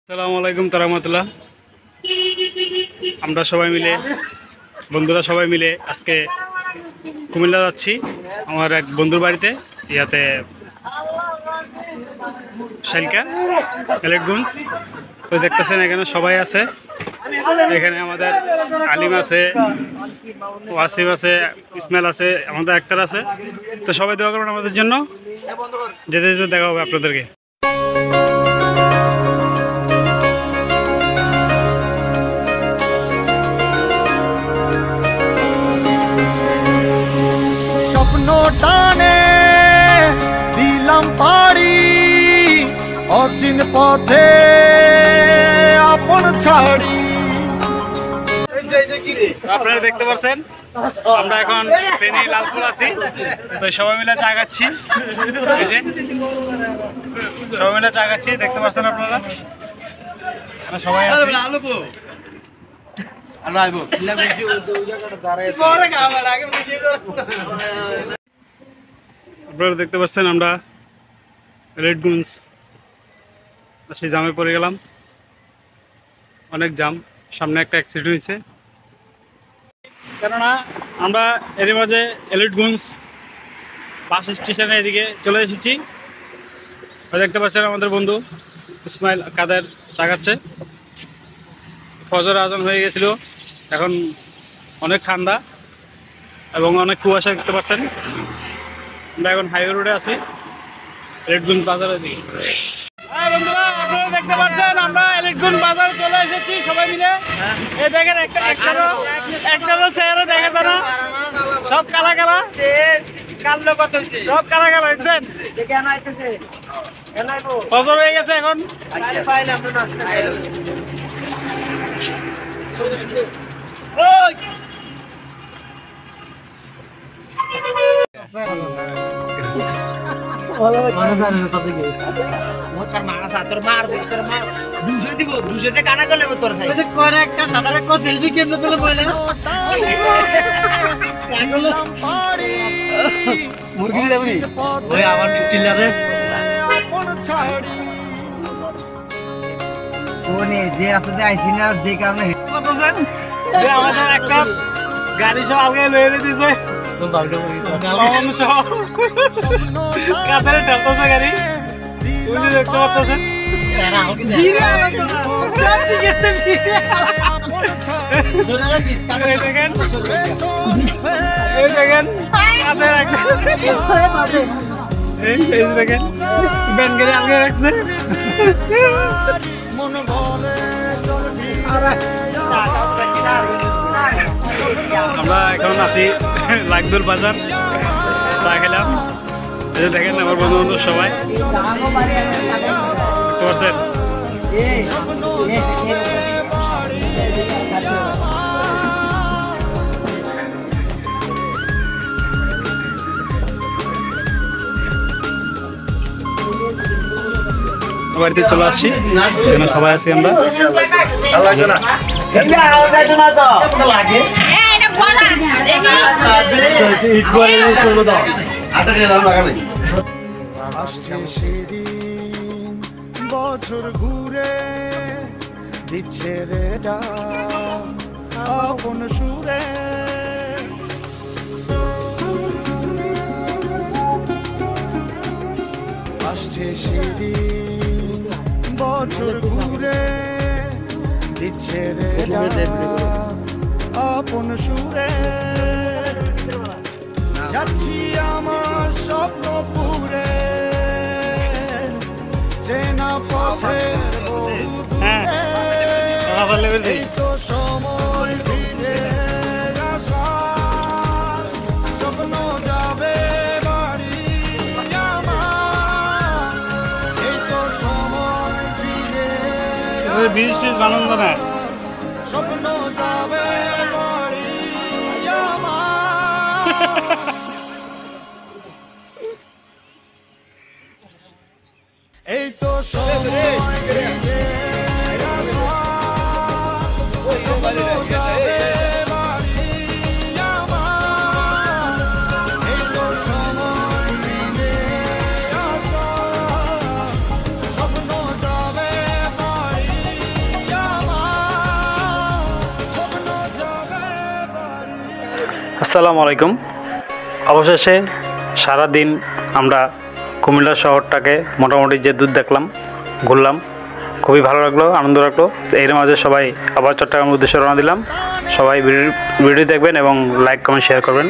আসসালামু আলাইকুম রাহমাতুল্লাহ। আমরা সবাই মিলে বন্ধুরা সবাই মিলে আজকে কুমিল্লা যাচ্ছি আমার এক বন্ধুর বাড়িতে, ইয়াতে শাইলকা এলেটগঞ্জ। তো দেখতেছেন এখানে সবাই আছে, এখানে আমাদের আলিম আছে, ওয়াসিম আছে, ইসমাইল আছে, আমাদের আক্তার আছে। তো সবাই দোয়া করবেন আমাদের জন্য। যেতে যেতে দেখা হবে আপনাদেরকে। টানে দিলাম পাড়ি অচিন পথে আপন ছাড়ি। আপনারা দেখতে পাচ্ছেন আমরা এখন ফেনী লালপুর আছি। তো সবাই মিলে চা খাচ্ছি, এই যে সবাই মিলে চা খাচ্ছি, দেখতে পাচ্ছেন আপনারা সবাই আছে। আপনারা দেখতে পাচ্ছেন আমরা রেডগঞ্জ সেই জামে পড়ে গেলাম, অনেক জাম, সামনে একটা অ্যাক্সিডেন্ট হয়েছে। কেননা আমরা এর মাঝে এলিটগঞ্জ বাস স্টেশনে এদিকে চলে এসেছি। দেখতে পাচ্ছেন আমাদের বন্ধু ইসমাইল কাদের চা খাচ্ছে। ফজর আজান হয়ে গেছিল, এখন অনেক ঠান্ডা এবং অনেক কুয়াশা দেখতে পাচ্ছেন। আমরা এখন হাইওয়ে রোডে আছি, এলিটগঞ্জ বাজারের দিকে। বন্ধুরা আপনারা দেখতে পাচ্ছেন আমরা এলিটগঞ্জ বাজারে চলে এসেছি সবাই মিলে। এই দেখেন একটারও চেহারা দেখা যায় না, সব কালা কালা, সব কালা কালা দেখছেন। ফজর হয়ে গেছে এখন। যে রাস্তাতে আইসি না যে কারণে আমাদের একটা গাড়ি সব আগে লয়ে দিয়েছে, কাতারে ঢালতেছে গাড়ি, বুঝে দেখতে পাচ্ছেন। দেখেন ব্যান গাড়ি আগে রাখছে। আমরা এখন আছি লাগদুল বাজার, চা খেলাম। দেখেন আমার বন্ধু বান্ধব সবাই করছেন। বাড়িতে চলে আসছি, এখানে সবাই আছি আমরা। বছর ঘুরে দিচ্ছে রে আপন সুরে, আসছে সেদিন বছর ঘুরে দিচ্ছে রে আপন সুরে। যাচ্ছি আমার স্বপ্ন পুরে চেনা পথের তো সময় ফিরে আসার, স্বপ্ন যাবে বাড়ি আমার, এই তো সময় ফিরে স্বপ্ন যাবে বাড়ি আমার। এই তো সময় ফিরে স্বপ্ন যাবে বাড়ি আসসালামু আলাইকুম। অবশেষে সারাদিন আমরা কুমিল্লা শহরটাকে মোটামুটি যে দূর দেখলাম, ঘুরলাম, খুবই ভালো লাগলো, আনন্দ লাগলো। এর মাঝে সবাই আবার চট্টগ্রামের উদ্দেশ্যে রওনা দিলাম। সবাই ভিডিও দেখবেন এবং লাইক কমেন্ট শেয়ার করবেন।